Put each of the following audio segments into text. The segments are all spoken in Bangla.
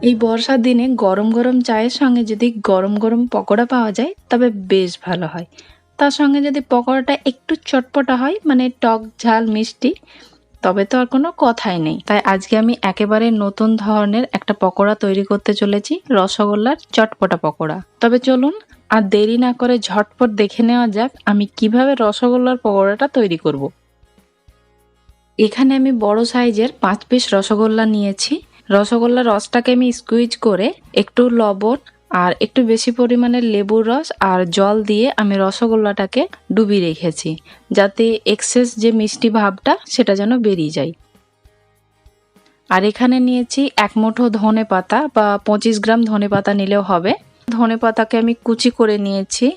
এই বর্ষার দিনে গরম গরম চায়ের সঙ্গে যদি গরম গরম পকোড়া পাওয়া যায় তবে বেশ ভালো হয়। তার সঙ্গে যদি পকোড়াটা একটু চটপটা হয়, মানে টক ঝাল মিষ্টি, তবে তো আর কোনো কথাই নেই। তাই আজকে আমি একেবারে নতুন ধরনের একটা পকোড়া তৈরি করতে চলেছি, রসগোল্লার চটপটা পকোড়া। তবে চলুন আর দেরি না করে ঝটপট দেখে নেওয়া যাক আমি কিভাবে রসগোল্লার পকোড়াটা তৈরি করব। এখানে আমি বড় সাইজের 5 পিস রসগোল্লা নিয়েছি। রসগোল্লার রসটাকে আমি স্কুইজ করে একটু লবণ আর একটু বেশি পরিমাণে লেবুর রস আর জল দিয়ে আমি রসগোল্লাটাকে ডুবিয়ে রেখেছি, যাতে এক্সেস যে মিষ্টি ভাবটা সেটা যেন বেরিয়ে যায়। আর এখানে নিয়েছি 1 মুঠো ধনে পাতা বা 25 গ্রাম ধনে পাতা নিলেও হবে। ধনে পাতাকে আমি কুচি করে নিয়েছি।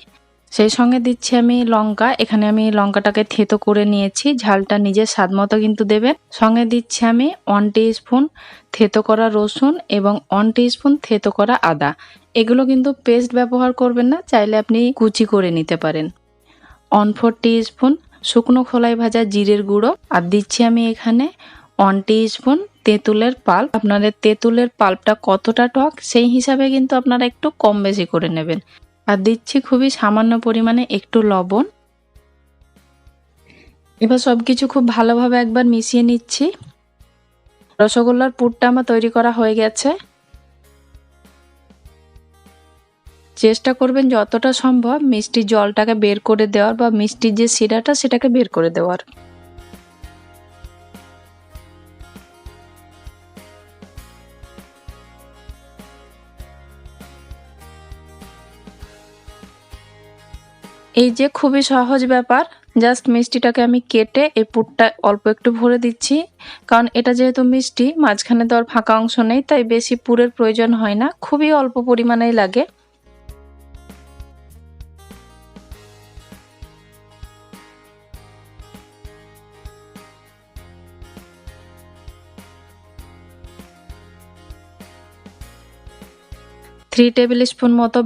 সেই সঙ্গে দিচ্ছি আমি লঙ্কা। এখানে আমি লঙ্কাটাকে থেতো করে নিয়েছি, ঝালটা নিজের স্বাদ মতো কিন্তু দেবেন। সঙ্গে দিচ্ছি আমি 1 টিস্পুন থেতো করা রসুন এবং 1 টিস্পুন থেতো করা আদা। এগুলো কিন্তু পেস্ট ব্যবহার করবেন না, চাইলে আপনি কুচি করে নিতে পারেন। 1/4 টিস্পুন শুকনো খোলায় ভাজা জিরের গুঁড়ো। আর দিচ্ছি আমি এখানে 1 টিস্পুন তেঁতুলের পাল্প। আপনাদের তেঁতুলের পাল্পটা কতটা টক সেই হিসাবে কিন্তু আপনারা একটু কম বেশি করে নেবেন। আর দিচ্ছি খুবই সামান্য পরিমাণে একটু লবণ। এবার সবকিছু খুব ভালোভাবে একবার মিশিয়ে নিচ্ছি। রসগোল্লার পুরটা আমার তৈরি করা হয়ে গেছে। চেষ্টা করবেন যতটা সম্ভব মিষ্টির জলটাকে বের করে দেওয়ার বা মিষ্টির যে শিরাটা সেটাকে বের করে দেওয়ার। এই যে খুবই সহজ ব্যাপার, জাস্ট মিষ্টিটাকে আমি কেটে এই পুরটা অল্প একটু ভরে দিচ্ছি, কারণ এটা যেহেতু মিষ্টি মাঝখানে তো আর ফাঁকা অংশ নেই, তাই বেশি পুরের প্রয়োজন হয় না, খুবই অল্প পরিমাণেই লাগে। থ্রি টেবিল স্পুন মতো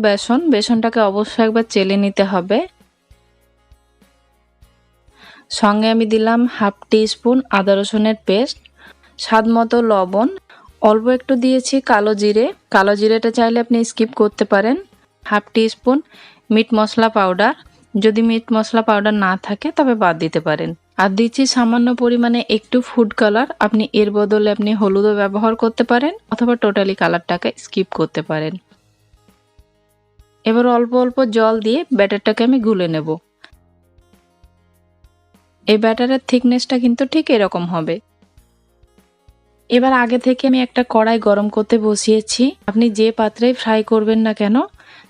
বেসনটাকে অবশ্যই একবার চেলে নিতে হবে। সঙ্গে আমি দিলাম 1/2 টিস্পুন আদা রসুনের পেস্ট, স্বাদ মতো লবণ, অল্প একটু দিয়েছি কালো জিরে। কালো জিরেটা চাইলে আপনি স্কিপ করতে পারেন। 1/2 টিস্পুন মিট মশলা পাউডার, যদি মিট মশলা পাউডার না থাকে তবে বাদ দিতে পারেন। আর দিচ্ছি সামান্য পরিমাণে একটু ফুড কালার, আপনি এর বদলে আপনি হলুদও ব্যবহার করতে পারেন অথবা টোটালি কালারটাকে স্কিপ করতে পারেন। এবার অল্প অল্প জল দিয়ে ব্যাটারটাকে আমি গুলে নেব। এই ব্যাটারের থিকনেসটা কিন্তু ঠিক এরকম হবে। এবার আগে থেকে আমি একটা কড়াই গরম করতে বসিয়েছি। আপনি যে পাত্রেই ফ্রাই করবেন না কেন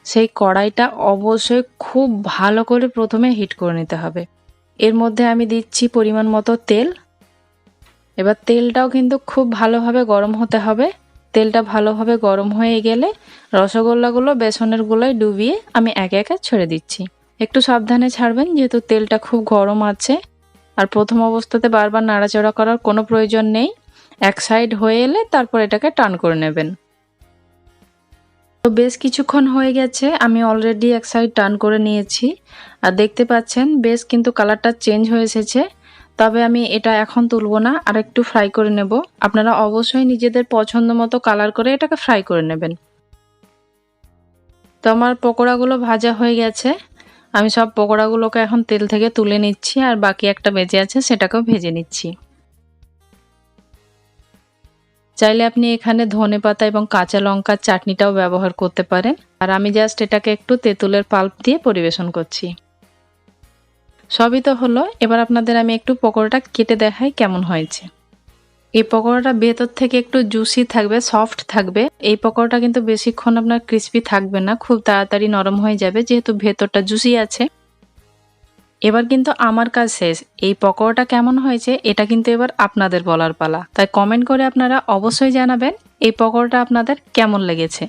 সেই কড়াইটা অবশ্যই খুব ভালো করে প্রথমে হিট করে নিতে হবে। এর মধ্যে আমি দিচ্ছি পরিমাণ মতো তেল। এবার তেলটাও কিন্তু খুব ভালোভাবে গরম হতে হবে। তেলটা ভালোভাবে গরম হয়ে গেলে রসগোল্লাগুলো বেসনের গুলোয় ডুবিয়ে আমি একে একে ছেড়ে দিচ্ছি। একটু সাবধানে ছাড়বেন যেহেতু তেলটা খুব গরম আছে। আর প্রথম অবস্থাতে বারবার নাড়াচাড়া করার কোনো প্রয়োজন নেই। এক সাইড হয়ে এলে তারপর এটাকে টার্ন করে নেবেন। তো বেশ কিছুক্ষণ হয়ে গেছে, আমি অলরেডি এক সাইড টার্ন করে নিয়েছি। আর দেখতে পাচ্ছেন বেশ কিন্তু কালারটা চেঞ্জ হয়ে এসেছে। তবে আমি এটা এখন তুলব না, আর একটু ফ্রাই করে নেব। আপনারা অবশ্যই নিজেদের পছন্দ মতো কালার করে এটাকে ফ্রাই করে নেবেন। তো আমার পকোড়াগুলো ভাজা হয়ে গেছে। আমি সব পকোড়াগুলোকে এখন তেল থেকে তুলে নিচ্ছি, আর বাকি একটা বেঁচে আছে সেটাকেও ভেজে নিচ্ছি। চাইলে আপনি এখানে ধনেপাতা এবং কাঁচা লঙ্কার চাটনিটাও ব্যবহার করতে পারেন। আর আমি জাস্ট এটাকে একটু তেঁতুলের পাল্প দিয়ে পরিবেশন করছি। সবই তো হলো, এবার আপনাদের আমি একটু পকোড়াটা কেটে দেখাই কেমন হয়েছে। এই পকোড়াটা ভেতর থেকে একটু জুসি থাকবে, সফট থাকবে। এই পকোড়াটা কিন্তু বেশিক্ষণ আপনার ক্রিস্পি থাকবে না, খুব তাড়াতাড়ি নরম হয়ে যাবে যেহেতু ভেতরটা জুসি আছে। এবার কিন্তু আমার কাজ শেষ। এই পকোড়াটা কেমন হয়েছে এটা কিন্তু এবার আপনাদের বলার পালা। তাই কমেন্ট করে আপনারা অবশ্যই জানাবেন এই পকোড়াটা আপনাদের কেমন লেগেছে।